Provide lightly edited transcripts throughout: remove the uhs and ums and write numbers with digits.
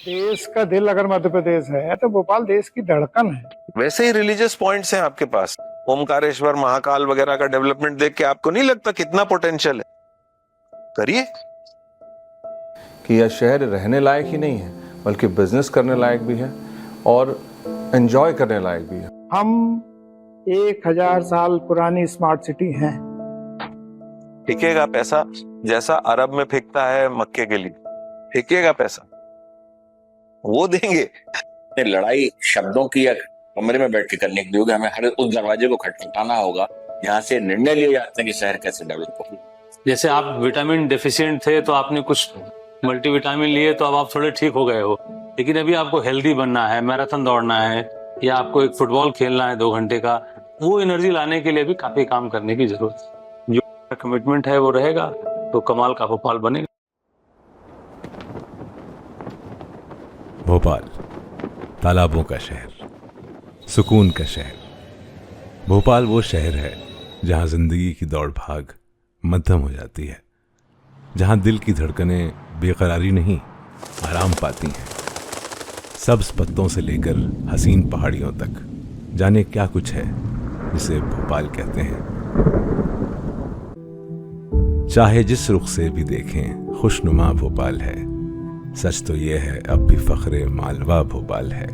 देश का दिल अगर मध्य प्रदेश है तो भोपाल देश की धड़कन है। वैसे ही रिलीजियस पॉइंट्स हैं आपके पास। ओमकारेश्वर, महाकाल वगैरह का डेवलपमेंट देख के आपको नहीं लगता कितना पोटेंशियल है? करिए। कि यह शहर रहने लायक ही नहीं है बल्कि बिजनेस करने लायक भी है और एंजॉय करने लायक भी है। हम 1000 साल पुरानी स्मार्ट सिटी हैं। फेंकेगा पैसा जैसा अरब में फेंकता है मक्के के लिए, फेंकेगा पैसा, वो देंगे। लड़ाई शब्दों की या कमरे में बैठ के करने के लिए होगी। हमें हर उस दरवाजे को खटखटाना होगा यहाँ से निर्णय लिए जाते हैं कि शहर कैसे डेवलप होगी। जैसे आप विटामिन डेफिशिएंट थे तो आपने कुछ मल्टीविटामिन लिए तो अब आप थोड़े ठीक हो गए हो, लेकिन अभी आपको हेल्दी बनना है, मैराथन दौड़ना है या आपको एक फुटबॉल खेलना है 2 घंटे का, वो एनर्जी लाने के लिए भी काफी काम करने की जरूरत है। जो कमिटमेंट है वो रहेगा तो कमाल का भोपाल बनेगा। भोपाल तालाबों का शहर, सुकून का शहर। भोपाल वो शहर है जहां जिंदगी की दौड़ भाग मध्यम हो जाती है, जहां दिल की धड़कनें बेकरारी नहीं आराम पाती हैं। सब्ज पत्तों से लेकर हसीन पहाड़ियों तक जाने क्या कुछ है जिसे भोपाल कहते हैं। चाहे जिस रुख से भी देखें खुशनुमा भोपाल है। सच तो ये है अब भी फख्रे मालवा भोपाल है।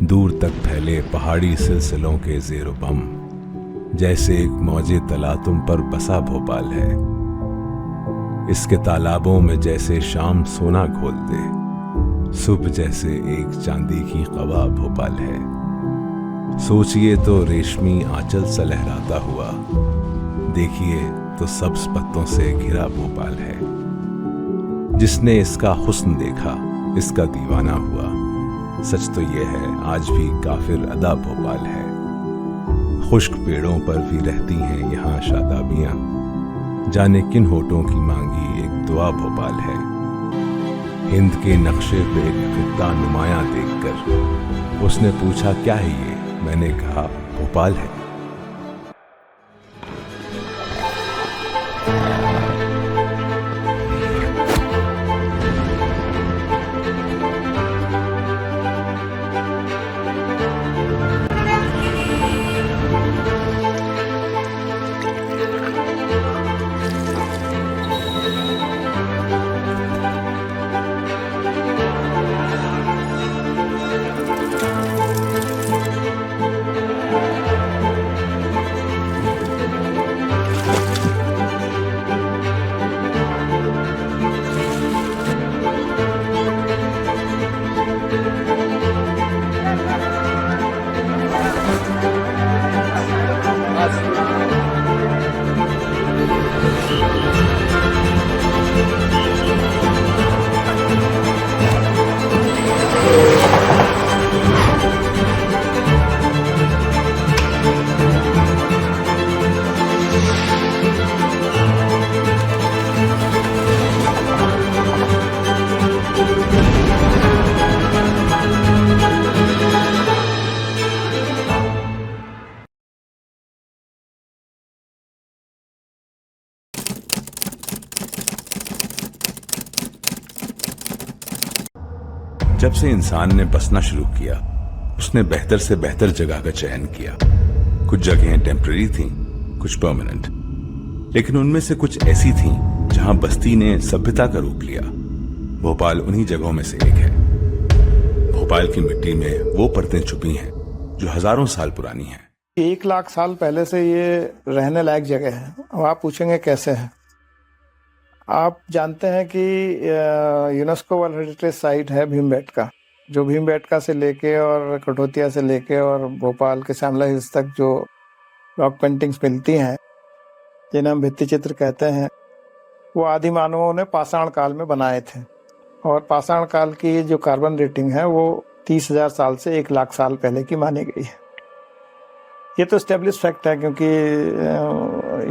दूर तक फैले पहाड़ी सिलसिलों के जेरो बम, जैसे एक मौजे तला तुम पर बसा भोपाल है। इसके तालाबों में जैसे शाम सोना घोल दे, सुबह जैसे एक चांदी की कवा भोपाल है। सोचिए तो रेशमी आंचल सा लहराता हुआ, देखिए तो सब्ज पत्तों से घिरा भोपाल है। जिसने इसका हुस्न देखा इसका दीवाना हुआ। सच तो ये है आज भी काफिर अदा भोपाल है। खुश्क पेड़ों पर भी रहती हैं यहाँ शादाबियाँ, जाने किन होठों की मांगी एक दुआ भोपाल है। हिंद के नक्शे पे खित्ता नुमाया देखकर उसने पूछा क्या है ये, मैंने कहा भोपाल है। जब से इंसान ने बसना शुरू किया उसने बेहतर से बेहतर जगह का चयन किया। कुछ जगहें टेम्पररी थीं, कुछ परमानेंट, लेकिन उनमें से कुछ ऐसी थीं जहां बस्ती ने सभ्यता का रूप लिया। भोपाल उन्हीं जगहों में से एक है। भोपाल की मिट्टी में वो परतें छुपी हैं जो हजारों साल पुरानी हैं। 1 लाख साल पहले से ये रहने लायक जगह है। अब आप पूछेंगे कैसे है। आप जानते हैं कि यूनेस्को वर्ल्ड हेरिटेज साइट है भीमबेटका, जो भीमबेटका से लेके और कठोतिया से लेके और भोपाल के श्यामला हिल्स तक जो रॉक पेंटिंग्स मिलती हैं जिन्हें हम भित्ति चित्र कहते हैं, वो आदि मानवों ने पाषाण काल में बनाए थे। और पाषाण काल की जो कार्बन रेटिंग है वो 30,000 साल से 1 लाख साल पहले की मानी गई है। ये तो स्टेब्लिश फैक्ट है क्योंकि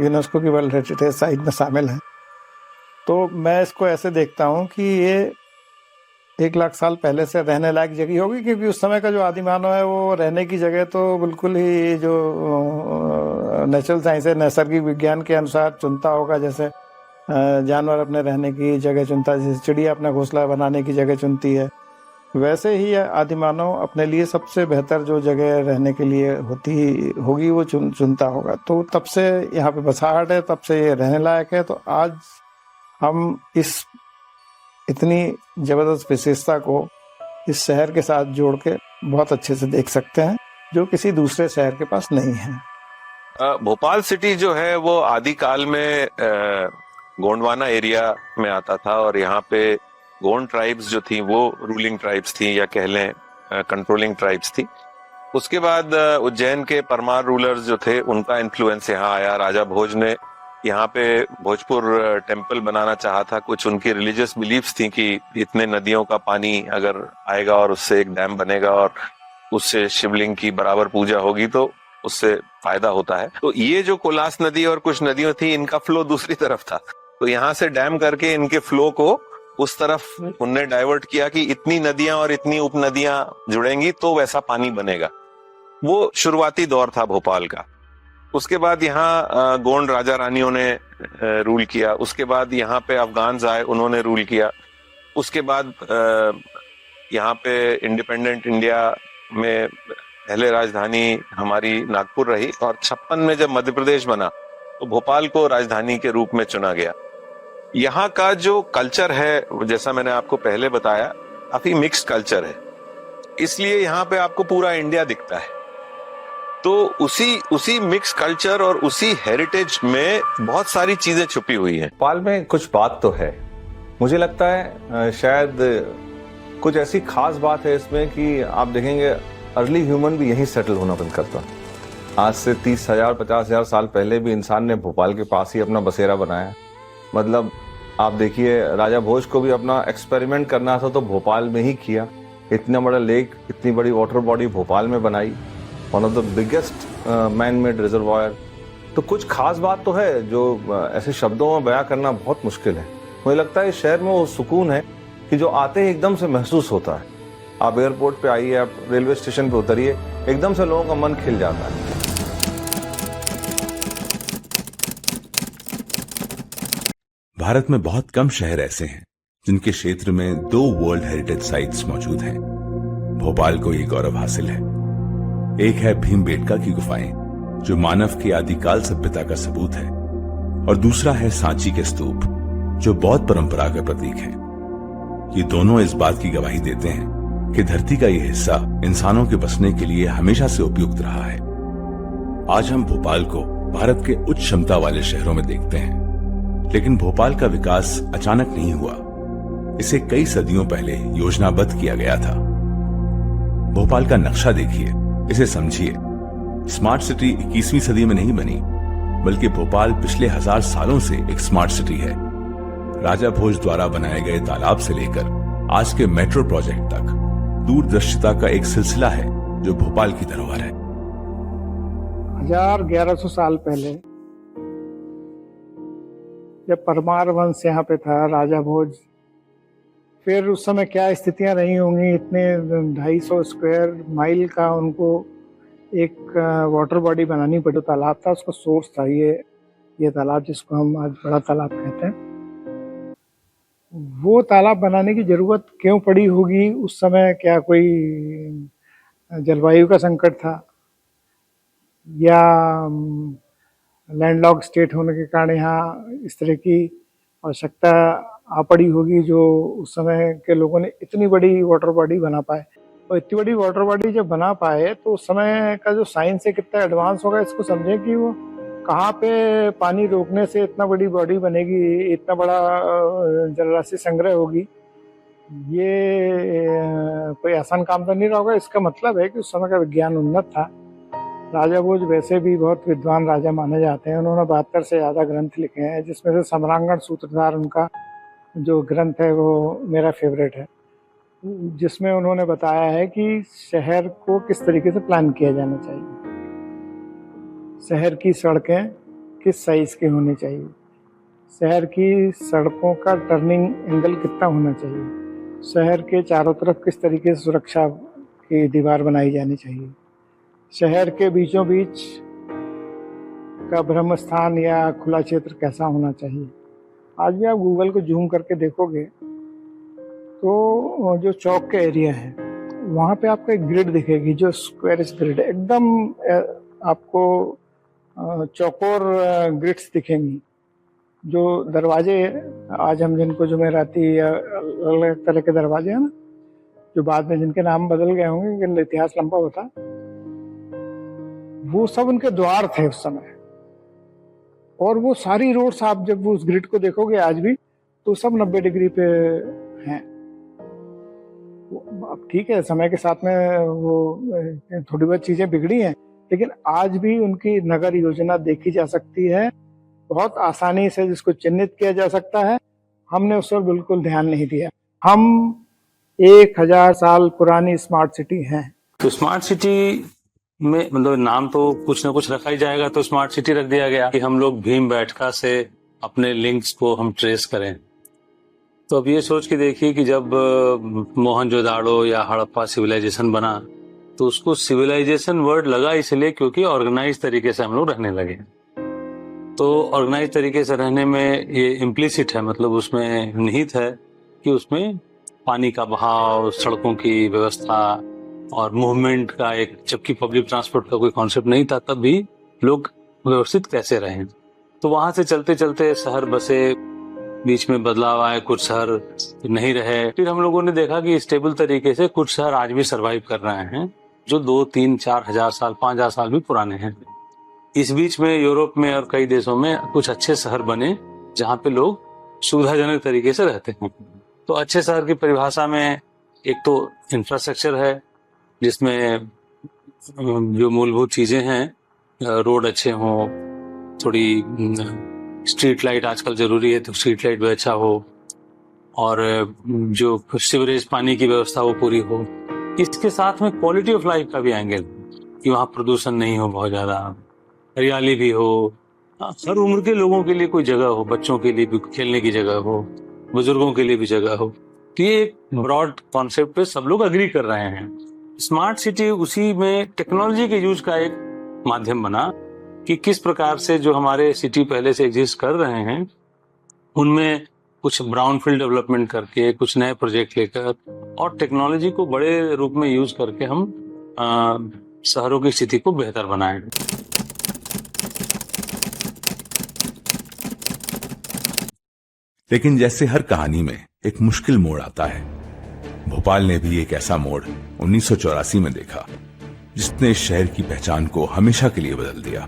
यूनेस्को की वर्ल्ड हेरिटेज साइट में शामिल है। तो मैं इसको ऐसे देखता हूँ कि ये 1 लाख साल पहले से रहने लायक जगह होगी, क्योंकि उस समय का जो आदि मानव है वो रहने की जगह तो बिल्कुल ही जो नेचुरल साइंस है, नैसर्गिक विज्ञान के अनुसार चुनता होगा। जैसे जानवर अपने रहने की जगह चुनता है, जैसे चिड़िया अपना घोंसला बनाने की जगह चुनती है, वैसे ही आदिमानव अपने लिए सबसे बेहतर जो जगह रहने के लिए होगी वो चुनता होगा। तो तब से यहाँ पे बसाहट है, तब से ये रहने लायक है। तो आज हम इस इतनी जबरदस्त विशेषता को इस शहर के साथ जोड़ के बहुत अच्छे से देख सकते हैं, जो किसी दूसरे शहर के पास नहीं है। भोपाल सिटी जो है वो आदिकाल में गोंडवाना एरिया में आता था, और यहाँ पे गोंड ट्राइब्स जो थी वो रूलिंग ट्राइब्स थी, या कह लें कंट्रोलिंग ट्राइब्स थी। उसके बाद उज्जैन के परमार रूलर्स जो थे उनका इन्फ्लुएंस यहाँ आया। राजा भोज ने यहाँ पे भोजपुर टेम्पल बनाना चाहा था। कुछ उनकी रिलीजियस बिलीफ्स थी कि इतने नदियों का पानी अगर आएगा और उससे एक डैम बनेगा और उससे शिवलिंग की बराबर पूजा होगी तो उससे फायदा होता है। तो ये जो कोलास नदी और कुछ नदियों थी, इनका फ्लो दूसरी तरफ था, तो यहाँ से डैम करके इनके फ्लो को उस तरफ उनने डाइवर्ट किया कि इतनी नदियां और इतनी उपनदियां जुड़ेंगी तो वैसा पानी बनेगा। वो शुरुआती दौर था भोपाल का। उसके बाद यहाँ गोंड राजा रानियों ने रूल किया। उसके बाद यहाँ पे अफगान्स आए, उन्होंने रूल किया। उसके बाद यहाँ पे इंडिपेंडेंट इंडिया में पहले राजधानी हमारी नागपुर रही, और 56 में जब मध्य प्रदेश बना तो भोपाल को राजधानी के रूप में चुना गया। यहाँ का जो कल्चर है, जैसा मैंने आपको पहले बताया, काफी मिक्स्ड कल्चर है, इसलिए यहाँ पे आपको पूरा इंडिया दिखता है। तो उसी मिक्स कल्चर और उसी हेरिटेज में बहुत सारी चीजें छुपी हुई हैं। भोपाल में कुछ बात तो है, मुझे लगता है शायद कुछ ऐसी खास बात है इसमें कि आप देखेंगे अर्ली ह्यूमन भी यहीं सेटल होना बंद करता। आज से 30,000 50,000 साल पहले भी इंसान ने भोपाल के पास ही अपना बसेरा बनाया। मतलब आप देखिए, राजा भोज को भी अपना एक्सपेरिमेंट करना था तो भोपाल में ही किया। इतना बड़ा लेक, इतनी बड़ी वाटर बॉडी भोपाल में बनाई, one of the biggest man made reservoir. तो कुछ खास बात तो है जो ऐसे शब्दों में बयां करना बहुत मुश्किल है। मुझे लगता है इस शहर में वो सुकून है कि जो आते ही एकदम से महसूस होता है। आप एयरपोर्ट पे आइए, आप रेलवे स्टेशन पे उतरिए, एकदम से लोगों का मन खिल जाता है। भारत में बहुत कम शहर ऐसे हैं जिनके क्षेत्र में 2 वर्ल्ड हेरिटेज साइट्स मौजूद हैं। भोपाल को ये गौरव हासिल है। एक है भीमबेटका की गुफाएं, जो मानव की आदिकाल सभ्यता का सबूत है, और दूसरा है सांची के स्तूप, जो बौद्ध परंपरा का प्रतीक है। ये दोनों इस बात की गवाही देते हैं कि धरती का ये हिस्सा इंसानों के बसने के लिए हमेशा से उपयुक्त रहा है। आज हम भोपाल को भारत के उच्च क्षमता वाले शहरों में देखते हैं, लेकिन भोपाल का विकास अचानक नहीं हुआ। इसे कई सदियों पहले योजनाबद्ध किया गया था। भोपाल का नक्शा देखिए, इसे समझिए। स्मार्ट सिटी 21वीं सदी में नहीं बनी, बल्कि भोपाल पिछले 1000 सालों से एक स्मार्ट सिटी है। राजा भोज द्वारा बनाए गए तालाब से लेकर आज के मेट्रो प्रोजेक्ट तक दूरदर्शिता का एक सिलसिला है जो भोपाल की धरोहर है। 1100 साल पहले जब परमार वंश यहाँ पे था, राजा भोज, फिर उस समय क्या स्थितियां रही होंगी, इतने 250 स्क्वायर माइल का उनको एक वाटर बॉडी बनानी पड़ी। तालाब था, उसका सोर्स था ये तालाब जिसको हम आज बड़ा तालाब कहते हैं। वो तालाब बनाने की जरूरत क्यों पड़ी होगी उस समय? क्या कोई जलवायु का संकट था, या लैंडलॉक स्टेट होने के कारण यहाँ इस तरह की आवश्यकता आ पड़ी होगी, जो उस समय के लोगों ने इतनी बड़ी वाटर बॉडी बना पाए। और इतनी बड़ी वाटर बॉडी जब बना पाए तो उस समय का जो साइंस है कितना एडवांस होगा, इसको समझें कि वो कहाँ पे पानी रोकने से इतना बड़ी बॉडी बनेगी, इतना बड़ा जलराशि संग्रह होगी। ये कोई आसान काम तो नहीं रहा होगा। इसका मतलब है कि उस समय का विज्ञान उन्नत था। राजा भोज वैसे भी बहुत विद्वान राजा माने जाते हैं। उन्होंने 72 से ज़्यादा ग्रंथ लिखे हैं, जिसमें से सम्रांगण सूत्रधार उनका जो ग्रंथ है वो मेरा फेवरेट है, जिसमें उन्होंने बताया है कि शहर को किस तरीके से प्लान किया जाना चाहिए, शहर की सड़कें किस साइज की होनी चाहिए, शहर की सड़कों का टर्निंग एंगल कितना होना चाहिए, शहर के चारों तरफ किस तरीके से सुरक्षा की दीवार बनाई जानी चाहिए, शहर के बीचों बीच का ब्रह्म स्थान या खुला क्षेत्र कैसा होना चाहिए, आज भी आप गूगल को जूम करके देखोगे तो जो चौक के एरिया है वहाँ पे आपको एक ग्रिड दिखेगी जो स्क्वायरिश ग्रिड है, एकदम आपको चौकोर ग्रिड्स दिखेंगी। जो दरवाजे आज हम जिनको जुमेराती या अलग तरह के दरवाजे हैं ना, जो बाद में जिनके नाम बदल गए होंगे लेकिन इतिहास लंबा होता, वो सब उनके द्वार थे उस समय। और वो सारी रोड्स आप जब उस ग्रिड को देखोगे आज भी तो सब 90 डिग्री पे हैं। अब ठीक है, समय के साथ में वो थोड़ी बहुत चीजें बिगड़ी हैं, लेकिन आज भी उनकी नगर योजना देखी जा सकती है बहुत आसानी से, जिसको चिन्हित किया जा सकता है। हमने उस पर बिल्कुल ध्यान नहीं दिया। हम 1000 साल पुरानी स्मार्ट सिटी हैं। तो स्मार्ट सिटी में मतलब नाम तो कुछ ना कुछ रखा ही जाएगा, तो स्मार्ट सिटी रख दिया गया कि हम लोग भीमबेटका से अपने लिंक्स को हम ट्रेस करें। तो अब ये सोच के देखिए कि जब मोहनजोदाड़ो या हड़प्पा सिविलाइजेशन बना तो उसको सिविलाइजेशन वर्ड लगा इसलिए क्योंकि ऑर्गेनाइज तरीके से हम लोग रहने लगे। तो ऑर्गेनाइज तरीके से रहने में ये इम्प्लिसिट है, मतलब उसमें निहित है कि उसमें पानी का बहाव, सड़कों की व्यवस्था और मूवमेंट का एक, जबकि पब्लिक ट्रांसपोर्ट का कोई कॉन्सेप्ट नहीं था तब भी लोग व्यवस्थित कैसे रहे। तो वहां से चलते चलते शहर बसे, बीच में बदलाव आए, कुछ शहर नहीं रहे। फिर हम लोगों ने देखा कि स्टेबल तरीके से कुछ शहर आज भी सरवाइव कर रहे हैं जो 2, 3, 4 हजार साल, 5000 साल भी पुराने हैं। इस बीच में यूरोप में और कई देशों में कुछ अच्छे शहर बने जहाँ पे लोग सुविधाजनक तरीके से रहते हैं। तो अच्छे शहर की परिभाषा में एक तो इंफ्रास्ट्रक्चर है जिसमें जो मूलभूत चीजें हैं, रोड अच्छे हों, थोड़ी स्ट्रीट लाइट आजकल जरूरी है तो स्ट्रीट लाइट भी अच्छा हो, और जो सीवरेज पानी की व्यवस्था वो पूरी हो। इसके साथ में क्वालिटी ऑफ लाइफ का भी एंगल कि वहाँ प्रदूषण नहीं हो, बहुत ज्यादा हरियाली भी हो, हर उम्र के लोगों के लिए कोई जगह हो, बच्चों के लिए भी खेलने की जगह हो, बुजुर्गों के लिए भी जगह हो। तो ये एक ब्रॉड कॉन्सेप्ट पे सब लोग अग्री कर रहे हैं। स्मार्ट सिटी उसी में टेक्नोलॉजी के यूज का एक माध्यम बना कि किस प्रकार से जो हमारे सिटी पहले से एग्जिस्ट कर रहे हैं उनमें कुछ ब्राउनफील्ड डेवलपमेंट करके, कुछ नए प्रोजेक्ट लेकर और टेक्नोलॉजी को बड़े रूप में यूज करके हम शहरों की स्थिति को बेहतर बनाएं। लेकिन जैसे हर कहानी में एक मुश्किल मोड़ आता है, भोपाल ने भी एक ऐसा मोड़ 1984 में देखा जिसने इस शहर की पहचान को हमेशा के लिए बदल दिया।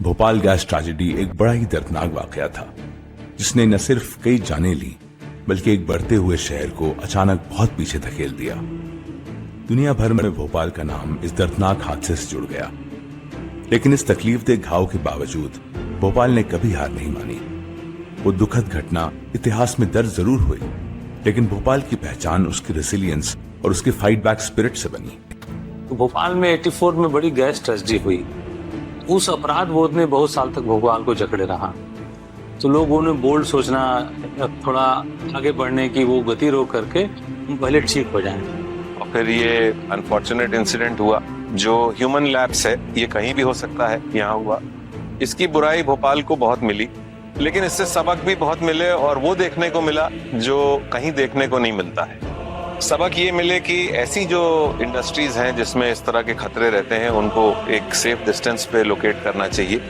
भोपाल गैस ट्रेजेडी एक बड़ा ही दर्दनाक वाकया था जिसने न सिर्फ कई जानें ली बल्कि एक बढ़ते हुए शहर को अचानक बहुत पीछे धकेल दिया। दुनिया भर में भोपाल का नाम इस दर्दनाक हादसे से जुड़ गया, लेकिन इस तकलीफदेह घाव के बावजूद भोपाल ने कभी हार नहीं मानी। वो दुखद घटना इतिहास में दर्ज जरूर हुई, लेकिन भोपाल की पहचान उसकी रेसिलियंस और उसके फाइट बैक स्पिरिट से बनी। तो भोपाल में 84 में बड़ी गैस ट्रेजेडी हुई। उस अपराध बोध ने बहुत साल तक भोपाल को जकड़े रहा। तो लोगों ने बोल्ड सोचना, थोड़ा आगे बढ़ने की वो गति रोक करके पहले ठीक हो जाएं। और फिर ये अनफॉर्चुनेट इंसिडेंट हुआ जो ह्यूमन लैप्स है, ये कहीं भी हो सकता है, यहाँ हुआ। इसकी बुराई भोपाल को बहुत मिली, लेकिन इससे सबक भी बहुत मिले और वो देखने को मिला जो कहीं देखने को नहीं मिलता है। सबक ये मिले कि ऐसी जो इंडस्ट्रीज हैं जिसमें इस तरह के खतरे रहते हैं उनको एक सेफ डिस्टेंस पे लोकेट करना चाहिए।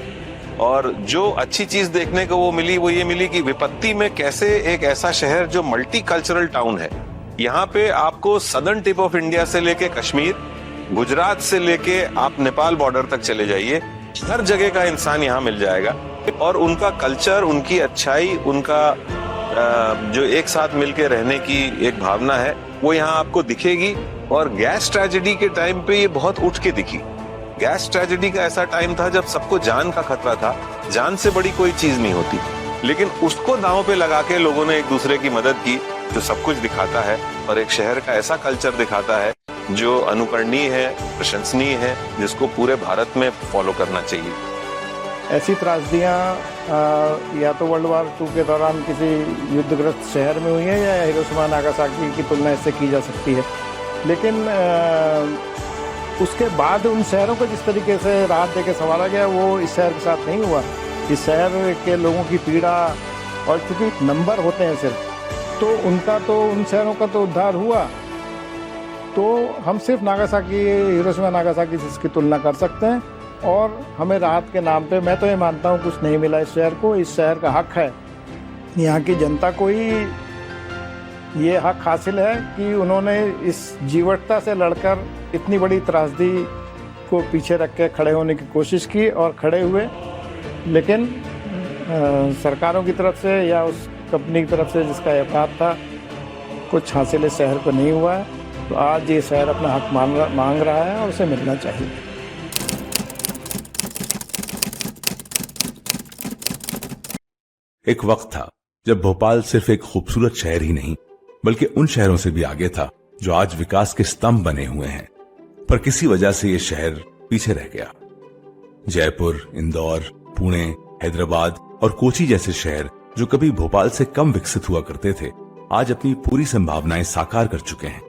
और जो अच्छी चीज देखने को वो मिली, वो ये मिली कि विपत्ति में कैसे एक ऐसा शहर जो मल्टी कल्चरल टाउन है, यहाँ पे आपको सदर्न टिप ऑफ इंडिया से लेके कश्मीर, गुजरात से लेके आप नेपाल बॉर्डर तक चले जाइए, हर जगह का इंसान यहाँ मिल जाएगा और उनका कल्चर, उनकी अच्छाई, उनका जो एक साथ मिलके रहने की एक भावना है वो यहाँ आपको दिखेगी। और गैस ट्रेजेडी के टाइम पे ये बहुत उठ के दिखी। गैस ट्रेजेडी का ऐसा टाइम था जब सबको जान का खतरा था, जान से बड़ी कोई चीज नहीं होती, लेकिन उसको दांव पे लगा के लोगों ने एक दूसरे की मदद की, जो सब कुछ दिखाता है और एक शहर का ऐसा कल्चर दिखाता है जो अनुकरणीय है, प्रशंसनीय है, जिसको पूरे भारत में फॉलो करना चाहिए। ऐसी त्रासदियाँ या तो वर्ल्ड वार II के दौरान किसी युद्धग्रस्त शहर में हुई हैं या हिरोशिमा नागासाकी की तुलना इससे की जा सकती है, लेकिन उसके बाद उन शहरों को जिस तरीके से राहत देके संवारा गया वो इस शहर के साथ नहीं हुआ। इस शहर के लोगों की पीड़ा और चूंकि नंबर होते हैं सिर्फ, तो उन शहरों का तो उद्धार हुआ। तो हम सिर्फ नागासाकी, हिरोशिमा नागासाकी से इसकी तुलना कर सकते हैं। और हमें राहत के नाम पे, मैं तो ये मानता हूँ, कुछ नहीं मिला इस शहर को। इस शहर का हक है, यहाँ की जनता को ही ये हक हासिल है कि उन्होंने इस जीवटता से लड़कर इतनी बड़ी त्रासदी को पीछे रख के खड़े होने की कोशिश की और खड़े हुए। लेकिन सरकारों की तरफ से या उस कंपनी की तरफ से जिसका ये अपराध था, कुछ हासिल इस शहर को नहीं हुआ है। तो आज ये शहर अपना हक मांग रहा है और उसे मिलना चाहिए। एक वक्त था जब भोपाल सिर्फ एक खूबसूरत शहर ही नहीं बल्कि उन शहरों से भी आगे था जो आज विकास के स्तंभ बने हुए हैं, पर किसी वजह से ये शहर पीछे रह गया। जयपुर, इंदौर, पुणे, हैदराबाद और कोची जैसे शहर जो कभी भोपाल से कम विकसित हुआ करते थे, आज अपनी पूरी संभावनाएं साकार कर चुके हैं।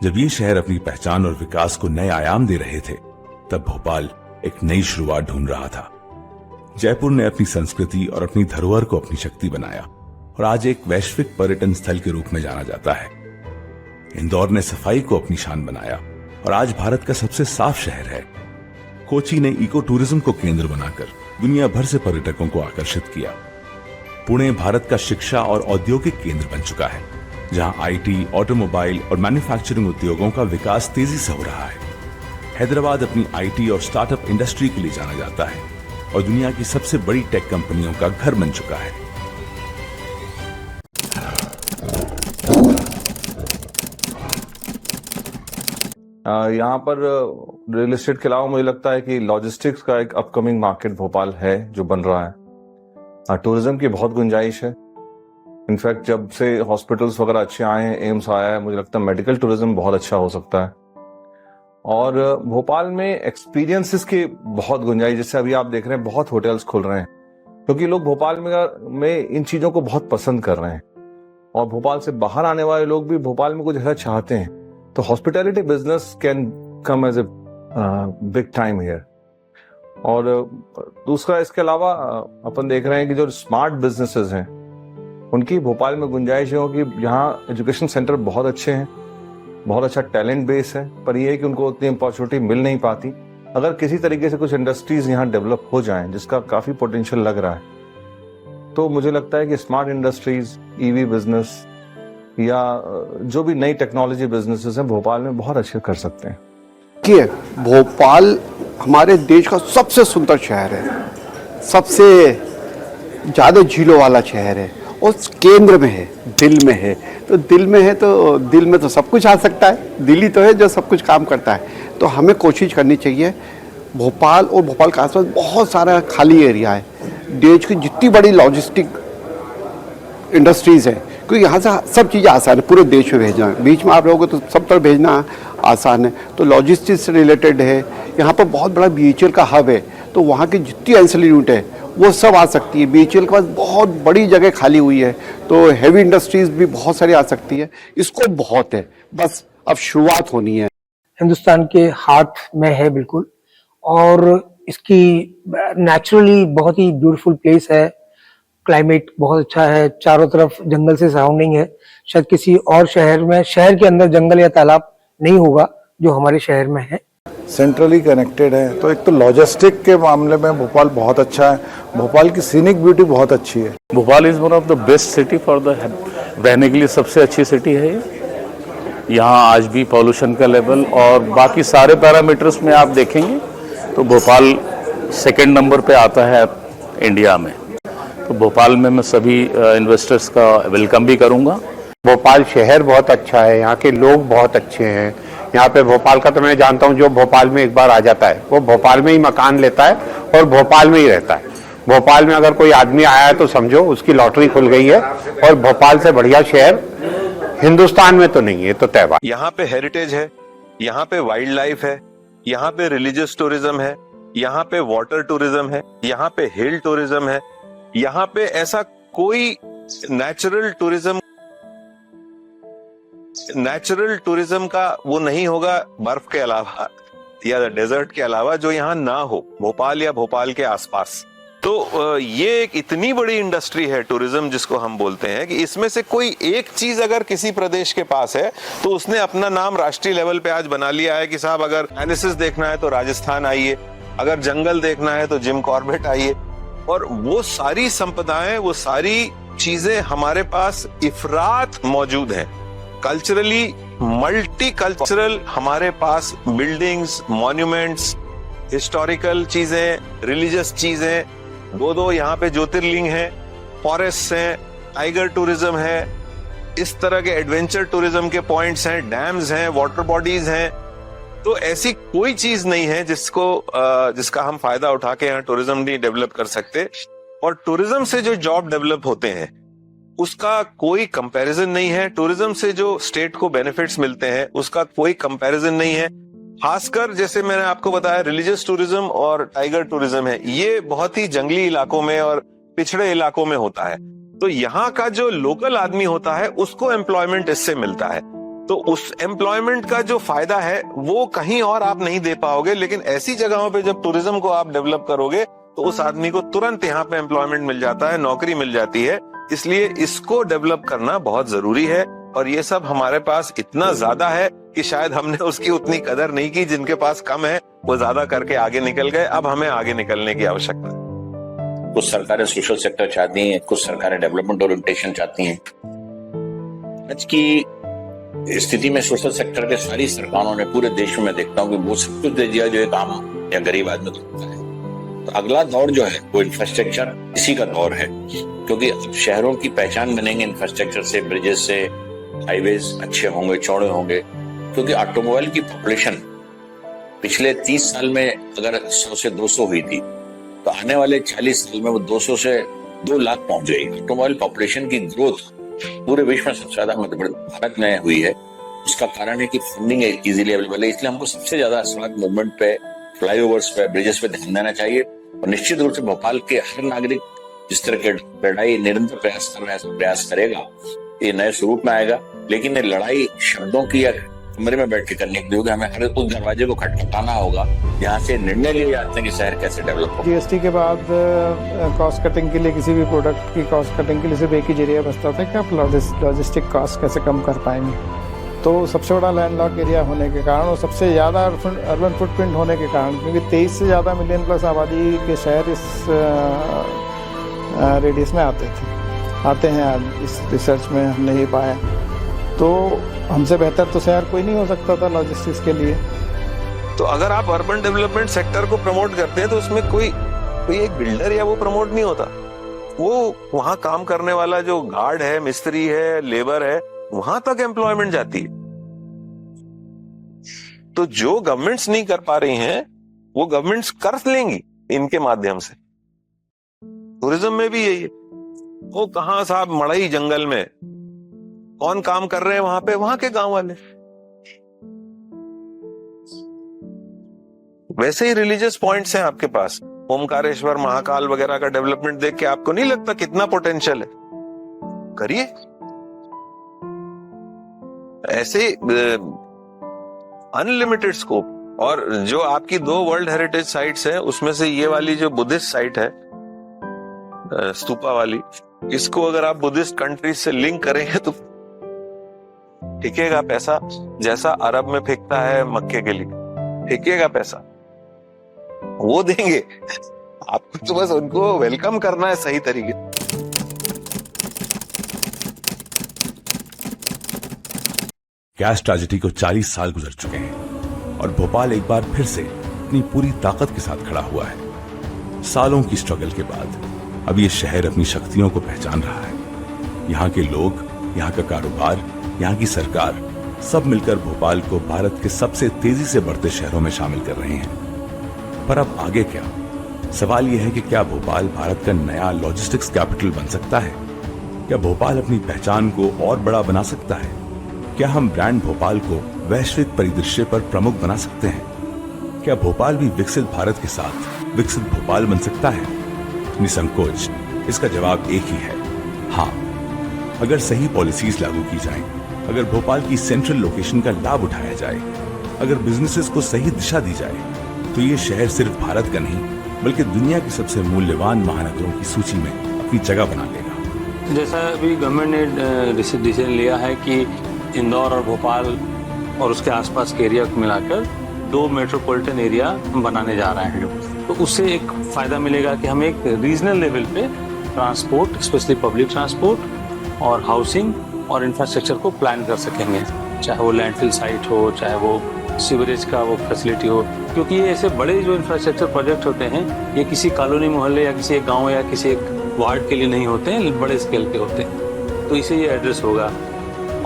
जब ये शहर अपनी पहचान और विकास को नए आयाम दे रहे थे, तब भोपाल एक नई शुरुआत ढूंढ रहा था। जयपुर ने अपनी संस्कृति और अपनी धरोहर को अपनी शक्ति बनाया और आज एक वैश्विक पर्यटन स्थल के रूप में जाना जाता है। इंदौर ने सफाई को अपनी शान बनाया और आज भारत का सबसे साफ शहर है। कोची ने इको टूरिज्म को केंद्र बनाकर दुनिया भर से पर्यटकों को आकर्षित किया। पुणे भारत का शिक्षा और औद्योगिक केंद्र बन चुका है, जहां आईटी, ऑटोमोबाइल और मैन्युफैक्चरिंग उद्योगों का विकास तेजी से हो रहा है। हैदराबाद अपनी आईटी और स्टार्टअप इंडस्ट्री के लिए जाना जाता है और दुनिया की सबसे बड़ी टेक कंपनियों का घर बन चुका है। यहाँ पर रियल एस्टेट के अलावा मुझे लगता है कि लॉजिस्टिक्स का एक अपकमिंग मार्केट भोपाल है जो बन रहा है। टूरिज्म की बहुत गुंजाइश है। इनफैक्ट जब से हॉस्पिटल्स वगैरह अच्छे आए हैं, एम्स आया है, मुझे लगता है मेडिकल टूरिज्म बहुत अच्छा हो सकता है। और भोपाल में एक्सपीरियंसेस की बहुत गुंजाइश, जैसे अभी आप देख रहे हैं बहुत होटल्स खुल रहे हैं क्योंकि लोग भोपाल में इन चीजों को बहुत पसंद कर रहे हैं और भोपाल से बाहर आने वाले लोग भी भोपाल में कुछ ऐसा चाहते हैं। तो hospitality business can come as a big time here. और दूसरा, इसके अलावा अपन देख रहे हैं कि जो स्मार्ट बिजनेसेस हैं उनकी भोपाल में गुंजाइश है क्योंकि यहाँ एजुकेशन सेंटर बहुत अच्छे हैं, बहुत अच्छा टैलेंट बेस है, पर यह है कि उनको उतनी अपॉर्चुनिटी मिल नहीं पाती। अगर किसी तरीके से कुछ इंडस्ट्रीज यहाँ डेवलप हो जाएं, जिसका काफी पोटेंशियल लग रहा है, तो मुझे लगता है कि स्मार्ट इंडस्ट्रीज, ईवी बिजनेस या जो भी नई टेक्नोलॉजी बिजनेसेस हैं भोपाल में बहुत अच्छे कर सकते हैं। कि भोपाल हमारे देश का सबसे सुंदर शहर है, सबसे ज़्यादा झीलों वाला शहर है और केंद्र में है, दिल में है। तो दिल में है तो दिल में तो सब कुछ आ सकता है। दिल ही तो है जो सब कुछ काम करता है। तो हमें कोशिश करनी चाहिए। भोपाल और भोपाल के आसपास बहुत सारा खाली एरिया है। देश की जितनी बड़ी लॉजिस्टिक इंडस्ट्रीज़ है, क्योंकि यहाँ से सब चीज़ें आसान है पूरे देश में भेजना है। बीच में आप रहोगे तो सब तरफ भेजना आसान है। तो लॉजिस्टिक्स से रिलेटेड है। यहाँ पर बहुत बड़ा BHEL का हब है, तो वहाँ की जितनी एंसिलरी यूनिट है वो सब आ सकती है। BHEL के पास बहुत बड़ी जगह खाली हुई है, तो हैवी इंडस्ट्रीज भी बहुत सारी आ सकती है। इसको बहुत है, बस अब शुरुआत होनी है। हिंदुस्तान के हाथ में है बिल्कुल, और इसकी नेचुरली बहुत ही ब्यूटीफुल प्लेस है। क्लाइमेट बहुत अच्छा है, चारों तरफ जंगल से सराउंडिंग है। शायद किसी और शहर के अंदर जंगल या तालाब नहीं होगा जो हमारे शहर में है। सेंट्रली कनेक्टेड है, तो एक तो लॉजिस्टिक के मामले में भोपाल बहुत अच्छा है। भोपाल की सीनिक ब्यूटी बहुत अच्छी है। Bhopal is one of the best city for the रहने के लिए सबसे अच्छी सिटी है। यहाँ आज भी पॉल्यूशन का लेवल और बाकी सारे पैरामीटर्स में आप देखेंगे तो भोपाल सेकंड नंबर पे आता है इंडिया में। तो भोपाल में मैं सभी इन्वेस्टर्स का वेलकम भी करूँगा। भोपाल शहर बहुत अच्छा है, यहाँ के लोग बहुत अच्छे हैं। यहाँ पे भोपाल का तो मैं जानता हूँ, जो भोपाल में एक बार आ जाता है वो भोपाल में ही मकान लेता है और भोपाल में ही रहता है। भोपाल में अगर कोई आदमी आया है तो समझो उसकी लॉटरी खुल गई है। और भोपाल से बढ़िया शहर हिंदुस्तान में तो नहीं है, तो तय बात। यहाँ पे हेरिटेज है, यहाँ पे वाइल्ड लाइफ है, यहाँ पे रिलीजियस टूरिज्म है, यहाँ पे वाटर टूरिज्म है, यहाँ पे हिल टूरिज्म है। यहाँ पे ऐसा कोई नेचुरल टूरिज्म का वो नहीं होगा बर्फ के अलावा या डेजर्ट के अलावा जो यहाँ ना हो भोपाल या भोपाल के आसपास। तो ये एक इतनी बड़ी इंडस्ट्री है टूरिज्म जिसको हम बोलते हैं कि इसमें से कोई एक चीज अगर किसी प्रदेश के पास है तो उसने अपना नाम राष्ट्रीय लेवल पे आज बना लिया है कि साहब अगर एनालिसिस देखना है तो राजस्थान आइए, अगर जंगल देखना है तो जिम कॉर्बेट आइए। और वो सारी संपदाएं, वो सारी चीजें हमारे पास इफरात मौजूद हैं। कल्चरली मल्टी कल्चरल हमारे पास बिल्डिंग्स, मॉन्यूमेंट्स, हिस्टोरिकल चीजें, रिलीजियस चीजें, दो यहाँ पे ज्योतिर्लिंग हैं, फॉरेस्ट हैं, टाइगर टूरिज्म है, इस तरह के एडवेंचर टूरिज्म के पॉइंट्स हैं, डैम्स हैं, वाटर बॉडीज हैं। तो ऐसी कोई चीज नहीं है जिसका हम फायदा उठा के यहाँ टूरिज्म नहीं डेवलप कर सकते। और टूरिज्म से जो जॉब डेवलप होते हैं उसका कोई कंपैरिजन नहीं है। टूरिज्म से जो स्टेट को बेनिफिट्स मिलते हैं उसका कोई कंपैरिजन नहीं है। खासकर जैसे मैंने आपको बताया रिलीजियस टूरिज्म और टाइगर टूरिज्म है, ये बहुत ही जंगली इलाकों में और पिछड़े इलाकों में होता है। तो यहाँ का जो लोकल आदमी होता है उसको एम्प्लॉयमेंट इससे मिलता है। तो उस एम्प्लॉयमेंट का जो फायदा है वो कहीं और आप नहीं दे पाओगे। लेकिन ऐसी जगहों पे जब टूरिज्म को आप डेवलप करोगे तो उस आदमी को तुरंत यहाँ पे एम्प्लॉयमेंट मिल जाता है, नौकरी मिल जाती है। इसलिए इसको डेवलप करना बहुत जरूरी है। और ये सब हमारे पास इतना ज्यादा है कि शायद हमने उसकी उतनी कदर नहीं की। जिनके पास कम है वो ज्यादा करके आगे निकल गए। अब हमें आगे निकलने की आवश्यकता है। कुछ सरकारें सोशल सेक्टर चाहती हैं, कुछ सरकारें डेवलपमेंट ओरिएंटेशन चाहती हैं। आज की स्थिति में सोशल सेक्टर के सारी सरकारों ने पूरे देश में देखता हूँ कि वो सब कुछ दे दिया जो एक आम या गरीब आदमी को होता है। तो अगला दौर जो है वो इंफ्रास्ट्रक्चर इसी का दौर है, क्योंकि अब शहरों की पहचान बनेंगे इंफ्रास्ट्रक्चर से, ब्रिजेस से, हाईवेज अच्छे होंगे, चौड़े होंगे। क्योंकि ऑटोमोबाइल की पॉपुलेशन पिछले 30 साल में अगर 100 से 200 हुई थी तो आने वाले 40 साल में वो 200 से 2 लाख पहुंच जाएगी। ऑटोमोबाइल पॉपुलेशन की ग्रोथ पूरे विश्व में सबसे ज्यादा मध्य भारत में हुई है। उसका कारण है कि फंडिंग इजीली अवेलेबल है। इसलिए हमको सबसे ज्यादा सड़क मूवमेंट पे, फ्लाईओवर्स पे, ब्रिजेस पे ध्यान देना चाहिए। और निश्चित रूप से भोपाल के हर नागरिक जिस तरह के लड़ाई निरंतर प्रयास कर रहा है, प्रयास करेगा, ये नए स्वरूप में आएगा। लेकिन ये लड़ाई शब्दों की या कमरे में बैठ के करने के लिए हमें हर उस दरवाजे को खटखटाना होगा जहाँ से निर्णय लिए जाते हैं कि शहर कैसे डेवलप हो। जीएसटी के बाद कॉस्ट कटिंग के लिए, किसी भी प्रोडक्ट की कॉस्ट कटिंग के लिए सिर्फ एक ही जरिया बचता था कि आप लॉजिस्टिक कॉस्ट कैसे कम कर पाएंगे। तो सबसे बड़ा लैंडलॉक एरिया होने के कारण और सबसे ज़्यादा अर्बन फुटप्रिंट होने के कारण, क्योंकि 23 से ज़्यादा मिलियन प्लस आबादी के शहर इस रेडियस में आते हैं। आज इस रिसर्च में हमने ये पाया। तो हमसे बेहतर तो शहर कोई नहीं हो सकता था लॉजिस्टिक्स के लिए। तो अगर आप अर्बन डेवलपमेंट सेक्टर को प्रमोट करते हैं तो उसमें कोई एक बिल्डर या वो प्रमोट नहीं होता। वो वहां काम करने वाला जो गार्ड है, मिस्त्री है, लेबर है, वहां तक एम्प्लॉयमेंट जाती है। तो जो गवर्नमेंट्स नहीं कर पा रही हैं वो गवर्नमेंट्स कर लेंगी इनके माध्यम से। टूरिज्म में भी यही है। वो कहां साहब मड़ई जंगल में कौन काम कर रहे हैं वहां पे? वहां के गांव वाले। वैसे ही रिलीजियस पॉइंट्स हैं आपके पास। ओमकारेश्वर, महाकाल वगैरह का डेवलपमेंट देख के आपको नहीं लगता कितना पोटेंशियल है? करिए। ऐसे अनलिमिटेड स्कोप। और जो आपकी 2 वर्ल्ड हेरिटेज साइट्स हैं उसमें से ये वाली जो बुद्धिस्ट साइट है, स्तूपा वाली, इसको अगर आप बुद्धिस्ट कंट्रीज से लिंक करेंगे तो फेंकेगा पैसा, जैसा अरब में फेंकता है मक्के के लिए, फेंकेगा पैसा, वो देंगे आपको। तो बस उनको वेलकम करना है सही तरीके। गैस ट्रेजेडी को 40 साल गुजर चुके हैं और भोपाल एक बार फिर से अपनी पूरी ताकत के साथ खड़ा हुआ है। सालों की स्ट्रगल के बाद अब ये शहर अपनी शक्तियों को पहचान रहा है। यहाँ के लोग, यहाँ का कारोबार, यहाँ की सरकार सब मिलकर भोपाल को भारत के सबसे तेजी से बढ़ते शहरों में शामिल कर रहे हैं। पर अब आगे क्या? सवाल यह है कि क्या भोपाल भारत का नया लॉजिस्टिक्स कैपिटल बन सकता है? क्या भोपाल अपनी पहचान को और बड़ा बना सकता है? क्या हम ब्रांड भोपाल को वैश्विक परिदृश्य पर प्रमुख बना सकते हैं? क्या भोपाल भी विकसित भारत के साथ विकसित भोपाल बन सकता है? निसंकोच इसका जवाब एक ही है, हाँ। अगर सही पॉलिसीज लागू की जाएं, अगर भोपाल की सेंट्रल लोकेशन का लाभ उठाया जाए, अगर बिजनेसेस को सही दिशा दी जाए, तो ये शहर सिर्फ भारत का नहीं बल्कि दुनिया की सबसे मूल्यवान महानगरों की सूची में अपनी जगह बना लेगा। जैसा अभी गवर्नमेंट ने डिसीजन लिया है कि इंदौर और भोपाल और उसके आसपास के एरिया को मिलाकर 2 मेट्रोपॉलिटन एरिया बनाने जा रहे हैं, तो उससे एक फ़ायदा मिलेगा कि हम एक रीजनल लेवल पे ट्रांसपोर्ट, स्पेशली पब्लिक ट्रांसपोर्ट और हाउसिंग और इंफ्रास्ट्रक्चर को प्लान कर सकेंगे, चाहे वो लैंडफिल साइट हो, चाहे वो सीवरेज का वो फैसिलिटी हो, क्योंकि ये ऐसे बड़े जो इंफ्रास्ट्रक्चर प्रोजेक्ट होते हैं ये किसी कॉलोनी मोहल्ले या किसी एक गाँव या किसी एक वार्ड के लिए नहीं होते हैं, बड़े स्केल के होते हैं, तो इसे ये एड्रेस होगा।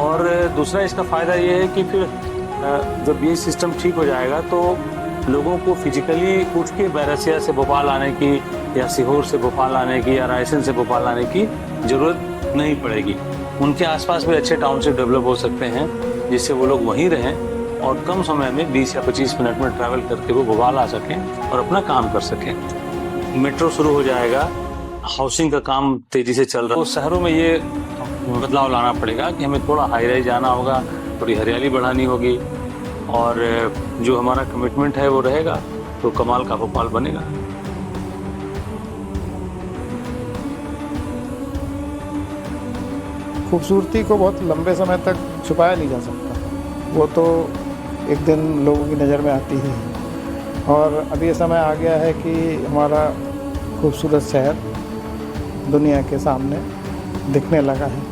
और दूसरा इसका फ़ायदा ये है कि फिर जब ये सिस्टम ठीक हो जाएगा तो लोगों को फिजिकली उठ के बैरसिया से भोपाल आने की या सीहोर से भोपाल आने की या रायसेन से भोपाल आने की ज़रूरत नहीं पड़ेगी। उनके आसपास भी अच्छे टाउनशिप डेवलप हो सकते हैं जिससे वो लोग वहीं रहें और कम समय में 20 या 25 मिनट में ट्रैवल करके वो भोपाल आ सकें और अपना काम कर सकें। मेट्रो शुरू हो जाएगा, हाउसिंग का काम तेज़ी से चल रहा है, तो शहरों में ये बदलाव लाना पड़ेगा कि हमें थोड़ा हाई राइज जाना होगा, थोड़ी हरियाली बढ़ानी होगी और जो हमारा कमिटमेंट है वो रहेगा तो कमाल का भोपाल बनेगा। खूबसूरती को बहुत लंबे समय तक छुपाया नहीं जा सकता, वो तो एक दिन लोगों की नज़र में आती ही है। और अभी ये समय आ गया है कि हमारा खूबसूरत शहर दुनिया के सामने दिखने लगा है।